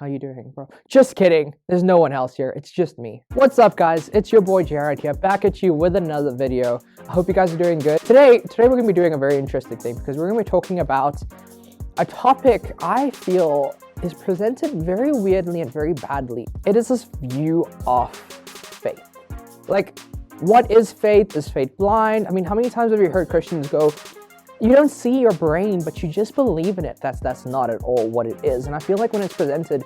how you doing, bro? Just kidding. There's no one else here. It's just me. What's up, guys? It's your boy Jared here, back at you with another video. I hope you guys are doing good. Today we're going to be doing a very interesting thing because we're going to be talking about a topic I feel is presented very weirdly and very badly. It is this view of faith. Like, what is faith? Is faith blind? I mean, how many times have you heard Christians go, you don't see your brain, but you just believe in it? That's not at all what it is. And I feel like when it's presented,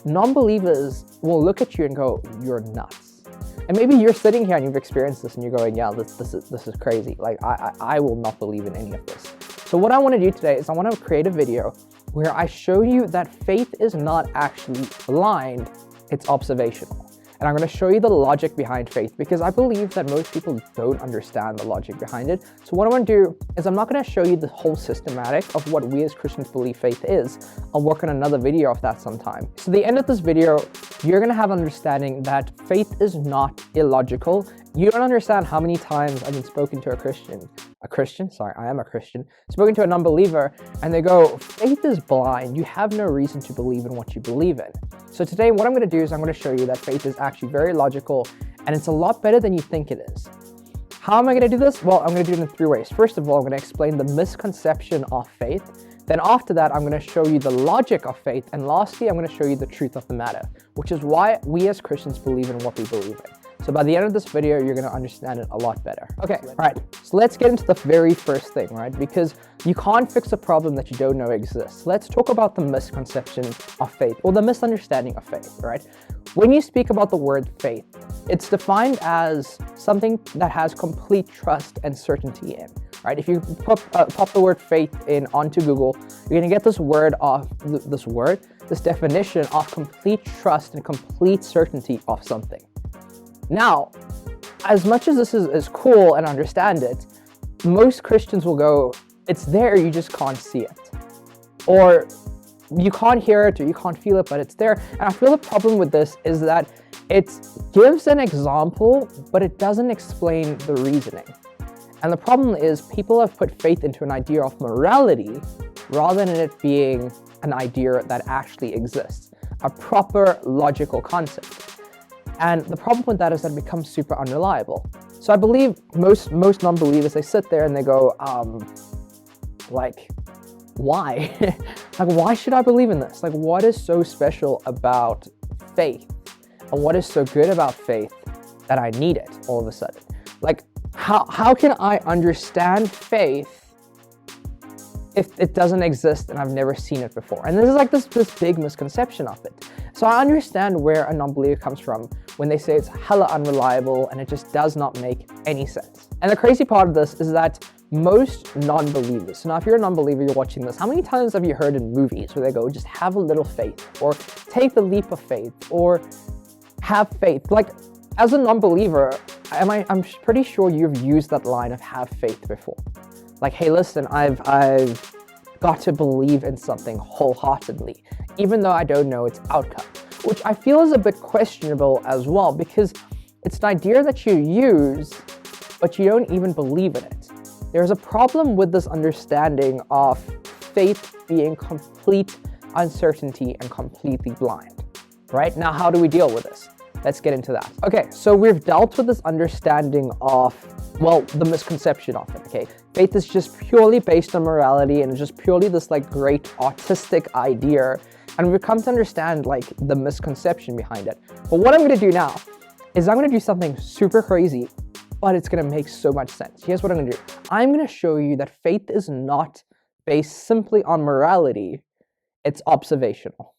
non-believers will look at you and go, you're nuts. And maybe you're sitting here and you've experienced this and you're going, yeah, this is crazy. Like, I will not believe in any of this. So what I want to do today is I want to create a video where I show you that faith is not actually blind, it's observational. And I'm going to show you the logic behind faith because I believe that most people don't understand the logic behind it. So what I want to do is I'm not going to show you the whole systematic of what we as Christians believe faith is. I'll work on another video of that sometime. So at the end of this video, you're going to have an understanding that faith is not illogical. You don't understand how many times I've been spoken to I am a Christian, spoken to a non-believer, and they go, faith is blind. You have no reason to believe in what you believe in. So today, what I'm going to do is I'm going to show you that faith is actually very logical, and it's a lot better than you think it is. How am I going to do this? Well, I'm going to do it in 3 ways. First of all, I'm going to explain the misconception of faith. Then after that, I'm going to show you the logic of faith. And lastly, I'm going to show you the truth of the matter, which is why we as Christians believe in what we believe in. So by the end of this video, you're going to understand it a lot better. Okay, right. So let's get into the very first thing, right? Because you can't fix a problem that you don't know exists. Let's talk about the misconception of faith, or the misunderstanding of faith, right? When you speak about the word faith, it's defined as something that has complete trust and certainty in, right? If you pop the word faith in onto Google, you're going to get this definition of complete trust and complete certainty of something. Now, as much as this is cool and understand it, most Christians will go, it's there, you just can't see it. Or you can't hear it or you can't feel it, but it's there. And I feel the problem with this is that it gives an example, but it doesn't explain the reasoning. And the problem is people have put faith into an idea of morality rather than it being an idea that actually exists, a proper logical concept. And the problem with that is that it becomes super unreliable. So I believe most non-believers, they sit there and they go, like, why? Like, why should I believe in this? Like, what is so special about faith? And what is so good about faith that I need it all of a sudden? Like, how can I understand faith if it doesn't exist and I've never seen it before? And this is like this big misconception of it. So I understand where a non-believer comes from when they say it's hella unreliable and it just does not make any sense. And the crazy part of this is that most non-believers, so now if you're a non-believer, you're watching this, how many times have you heard in movies where they go, just have a little faith, or take the leap of faith, or have faith? Like, as a non-believer, I'm pretty sure you've used that line of have faith before. Like, hey, listen, I've got to believe in something wholeheartedly, even though I don't know its outcome, which I feel is a bit questionable as well, because it's an idea that you use, but you don't even believe in it. There's a problem with this understanding of faith being complete uncertainty and completely blind, right? Now, how do we deal with this? Let's get into that. Okay, so we've dealt with this understanding of, well, the misconception of it, okay? Faith is just purely based on morality and it's just purely this like great artistic idea. And we've come to understand like the misconception behind it. But what I'm gonna do now is I'm gonna do something super crazy, but it's gonna make so much sense. Here's what I'm gonna do. I'm gonna show you that faith is not based simply on morality, it's observational.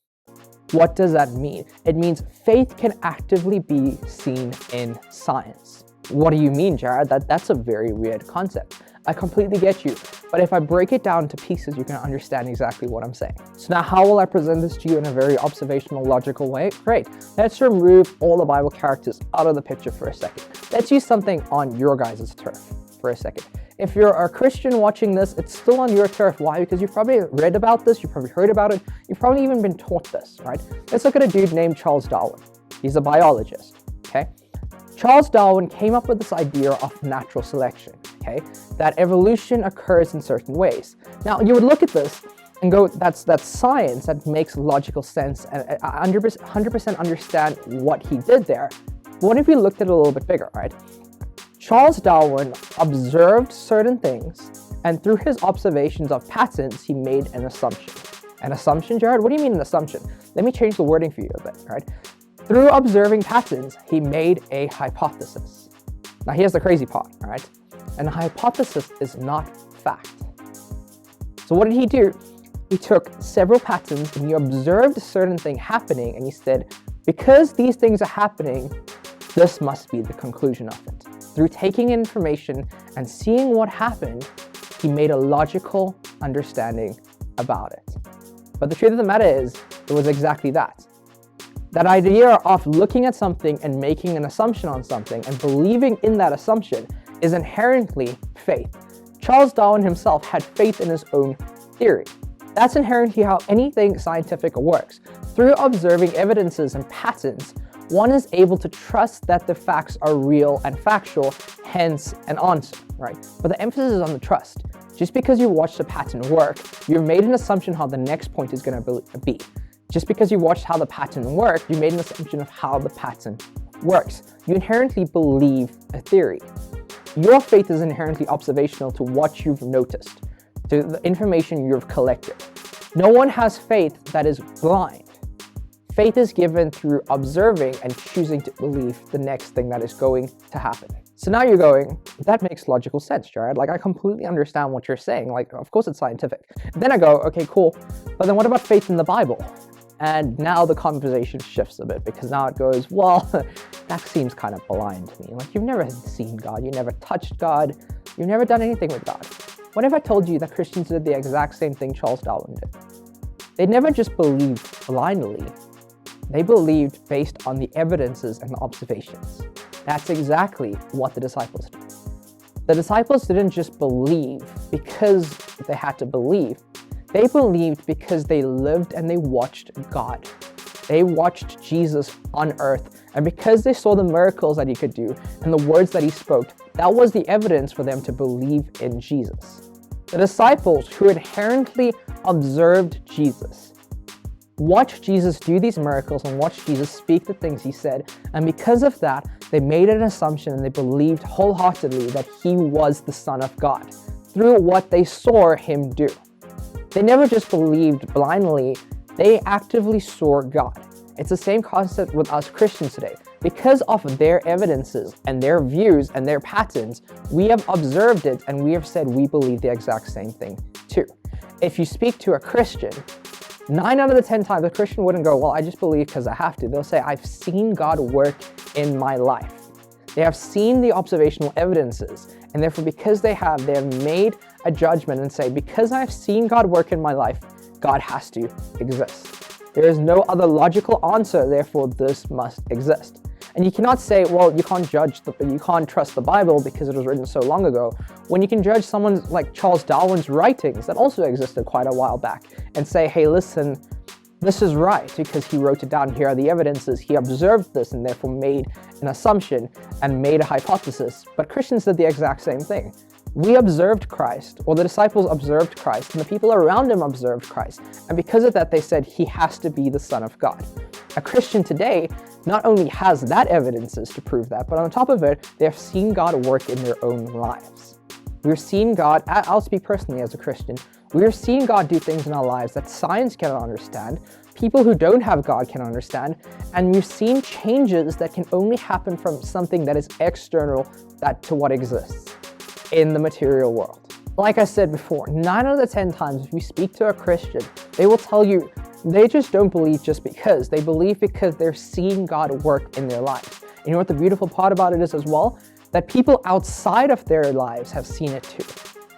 What does that mean? It means faith can actively be seen in science. What do you mean, Jared? That's a very weird concept. I completely get you, but if I break it down to pieces, you can understand exactly what I'm saying. So now how will I present this to you in a very observational, logical way? Great. Let's remove all the Bible characters out of the picture for a second. Let's use something on your guys' turf for a second. If you're a Christian watching this, it's still on your turf. Why? Because you've probably read about this, you've probably heard about it, you've probably even been taught this, right? Let's look at a dude named Charles Darwin. He's a biologist, okay? Charles Darwin came up with this idea of natural selection, okay? That evolution occurs in certain ways. Now, you would look at this and go, that's science, that makes logical sense, and I 100% understand what he did there. But what if we looked at it a little bit bigger, right? Charles Darwin observed certain things, and through his observations of patterns, he made an assumption. An assumption, Jared? What do you mean an assumption? Let me change the wording for you a bit, right? Through observing patterns, he made a hypothesis. Now here's the crazy part, all right? And a hypothesis is not fact. So what did he do? He took several patterns and he observed a certain thing happening, and he said, because these things are happening, this must be the conclusion of it. Through taking information and seeing what happened, he made a logical understanding about it. But the truth of the matter is, it was exactly that. That idea of looking at something and making an assumption on something and believing in that assumption is inherently faith. Charles Darwin himself had faith in his own theory. That's inherently how anything scientific works. Through observing evidences and patterns, one is able to trust that the facts are real and factual, hence an answer, right? But the emphasis is on the trust. Just because you watched a pattern work, you've made an assumption how the next point is going to be. Just because you watched how the pattern worked, you made an assumption of how the pattern works. You inherently believe a theory. Your faith is inherently observational to what you've noticed, to the information you've collected. No one has faith that is blind. Faith is given through observing and choosing to believe the next thing that is going to happen. So now you're going, that makes logical sense, Jared. Like, I completely understand what you're saying. Like, of course it's scientific. Then I go, okay, cool. But then what about faith in the Bible? And now the conversation shifts a bit, because now it goes, well, that seems kind of blind to me. Like, you've never seen God, you never touched God, you've never done anything with God. What if I told you that Christians did the exact same thing Charles Darwin did? They never just believed blindly. They believed based on the evidences and the observations. That's exactly what the disciples did. The disciples didn't just believe because they had to believe. They believed because they lived and they watched God. They watched Jesus on earth, and because they saw the miracles that he could do and the words that he spoke, that was the evidence for them to believe in Jesus. The disciples, who inherently observed Jesus, watched Jesus do these miracles and watched Jesus speak the things he said, and because of that, they made an assumption and they believed wholeheartedly that he was the Son of God through what they saw him do. They never just believed blindly, they actively saw God. It's the same concept with us Christians today. Because of their evidences and their views and their patterns, we have observed it and we have said we believe the exact same thing too. If you speak to a Christian, 9 out of the 10 times a Christian wouldn't go, well, I just believe because I have to. They'll say, I've seen God work in my life. They have seen the observational evidences, and therefore because they have made a judgment and say, because I've seen God work in my life, God has to exist. There is no other logical answer, therefore this must exist. And you cannot say, well, you can't trust the Bible because it was written so long ago, when you can judge someone like Charles Darwin's writings that also existed quite a while back and say, hey, listen, this is right because he wrote it down, here are the evidences, he observed this and therefore made an assumption and made a hypothesis. But Christians did the exact same thing. We observed Christ, or the disciples observed Christ, and the people around him observed Christ. And because of that, they said he has to be the Son of God. A Christian today not only has that evidences to prove that, but on top of it, they have seen God work in their own lives. We're seeing God, I'll speak personally as a Christian, we're seeing God do things in our lives that science cannot understand, people who don't have God can understand, and we've seen changes that can only happen from something that is external to what exists in the material world. Like I said before, 9 out of the 10 times if you speak to a Christian, they will tell you they just don't believe just because. They believe because they're seeing God work in their lives. And you know what the beautiful part about it is as well? That people outside of their lives have seen it too.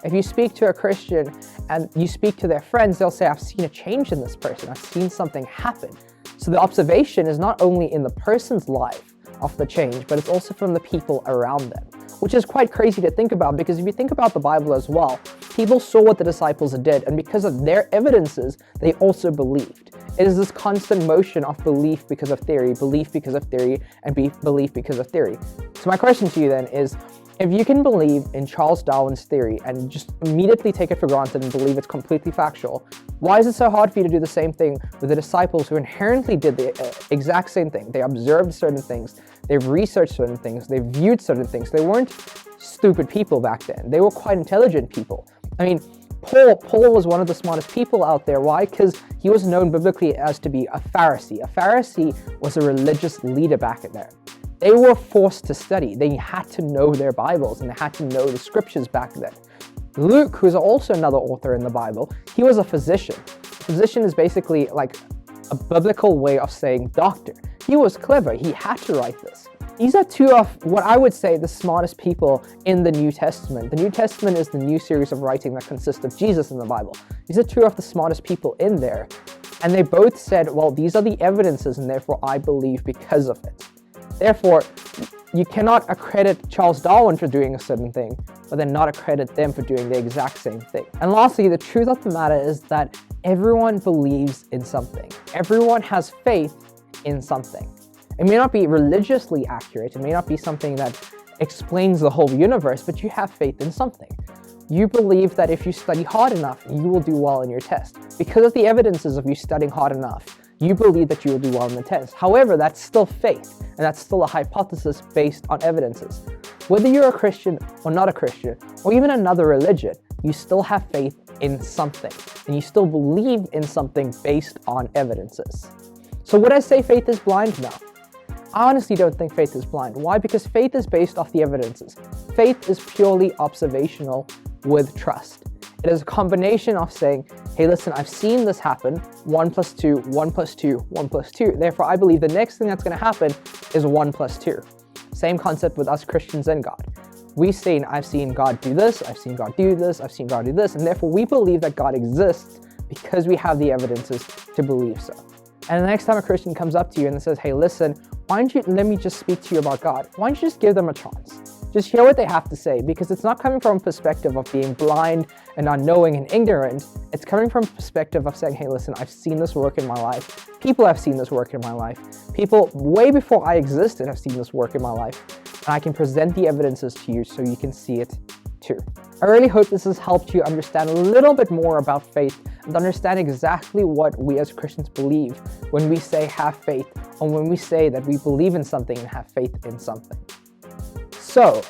If you speak to a Christian and you speak to their friends, they'll say, I've seen a change in this person. I've seen something happen. So the observation is not only in the person's life of the change, but it's also from the people around them, which is quite crazy to think about, because if you think about the Bible as well, people saw what the disciples did, and because of their evidences, they also believed. It is this constant motion of belief because of theory, belief because of theory, and belief because of theory. So my question to you then is, If you can believe in Charles Darwin's theory and just immediately take it for granted and believe it's completely factual, why is it so hard for you to do the same thing with the disciples who inherently did the exact same thing? They observed certain things, they've researched certain things, they viewed certain things. They weren't stupid people back then. They were quite intelligent people. I mean, Paul was one of the smartest people out there. Why? Because he was known biblically as to be a Pharisee. A Pharisee was a religious leader back in there. They were forced to study. They had to know their Bibles and they had to know the scriptures back then. Luke, who's also another author in the Bible, he was a physician. Physician is basically like a biblical way of saying doctor. He was clever. He had to write this. These are two of what I would say the smartest people in the New Testament. The New Testament is the new series of writing that consists of Jesus in the Bible. These are two of the smartest people in there. And they both said, well, these are the evidences and therefore I believe because of it. Therefore, you cannot accredit Charles Darwin for doing a certain thing, but then not accredit them for doing the exact same thing. And lastly, the truth of the matter is that everyone believes in something. Everyone has faith in something. It may not be religiously accurate, it may not be something that explains the whole universe, but you have faith in something. You believe that if you study hard enough, you will do well in your test. Because of the evidences of you studying hard enough, you believe that you will do well in the test. However, that's still faith, and that's still a hypothesis based on evidences. Whether you're a Christian or not a Christian, or even another religion, you still have faith in something, and you still believe in something based on evidences. So would I say faith is blind? No. I honestly don't think faith is blind. Why? Because faith is based off the evidences. Faith is purely observational with trust. It is a combination of saying, hey, listen, I've seen this happen, 1 + 2, 1 + 2, 1 + 2. Therefore, I believe the next thing that's going to happen is 1 + 2. Same concept with us Christians and God. I've seen God do this, I've seen God do this, I've seen God do this, and therefore we believe that God exists because we have the evidences to believe so. And the next time a Christian comes up to you and says, hey, listen, why don't you let me just speak to you about God? Why don't you just give them a chance? Just hear what they have to say, because it's not coming from a perspective of being blind and unknowing and ignorant. It's coming from a perspective of saying, hey, listen, I've seen this work in my life. People have seen this work in my life. People way before I existed have seen this work in my life. And I can present the evidences to you so you can see it too. I really hope this has helped you understand a little bit more about faith and understand exactly what we as Christians believe when we say have faith, or when we say that we believe in something and have faith in something. So,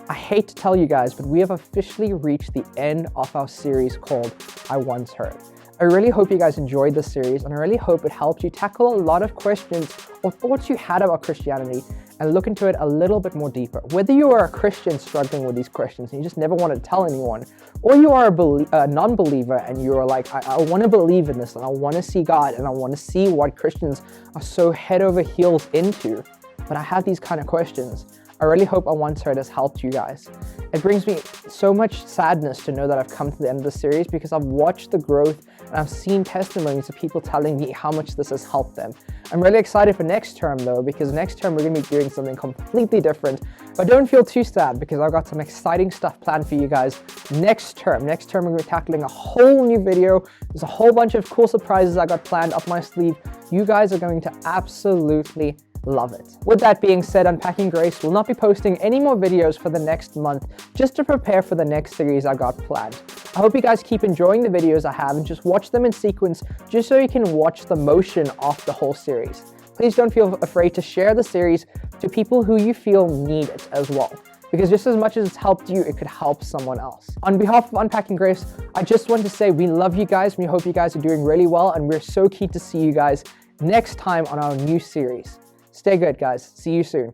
I hate to tell you guys, but we have officially reached the end of our series called I Once Heard. I really hope you guys enjoyed this series, and I really hope it helped you tackle a lot of questions or thoughts you had about Christianity and look into it a little bit more deeper. Whether you are a Christian struggling with these questions and you just never want to tell anyone, or you are a non-believer and you're like, I want to believe in this and I want to see God and I want to see what Christians are so head over heels into, but I have these kind of questions. I really hope I Once Heard has helped you guys. It brings me so much sadness to know that I've come to the end of the series, because I've watched the growth and I've seen testimonies of people telling me how much this has helped them. I'm really excited for next term though, because next term we're going to be doing something completely different. But don't feel too sad, because I've got some exciting stuff planned for you guys next term. Next term we're going to be tackling a whole new video. There's a whole bunch of cool surprises I got planned up my sleeve. You guys are going to absolutely love it. With that being said, Unpacking Grace will not be posting any more videos for the next month, just to prepare for the next series I got planned. I hope you guys keep enjoying the videos I have and just watch them in sequence, just so you can watch the motion of the whole series. Please don't feel afraid to share the series to people who you feel need it as well, because just as much as it's helped you, it could help someone else. On behalf of Unpacking Grace, I just want to say we love you guys. We hope you guys are doing really well, and we're so keen to see you guys next time on our new series. Stay good, guys. See you soon.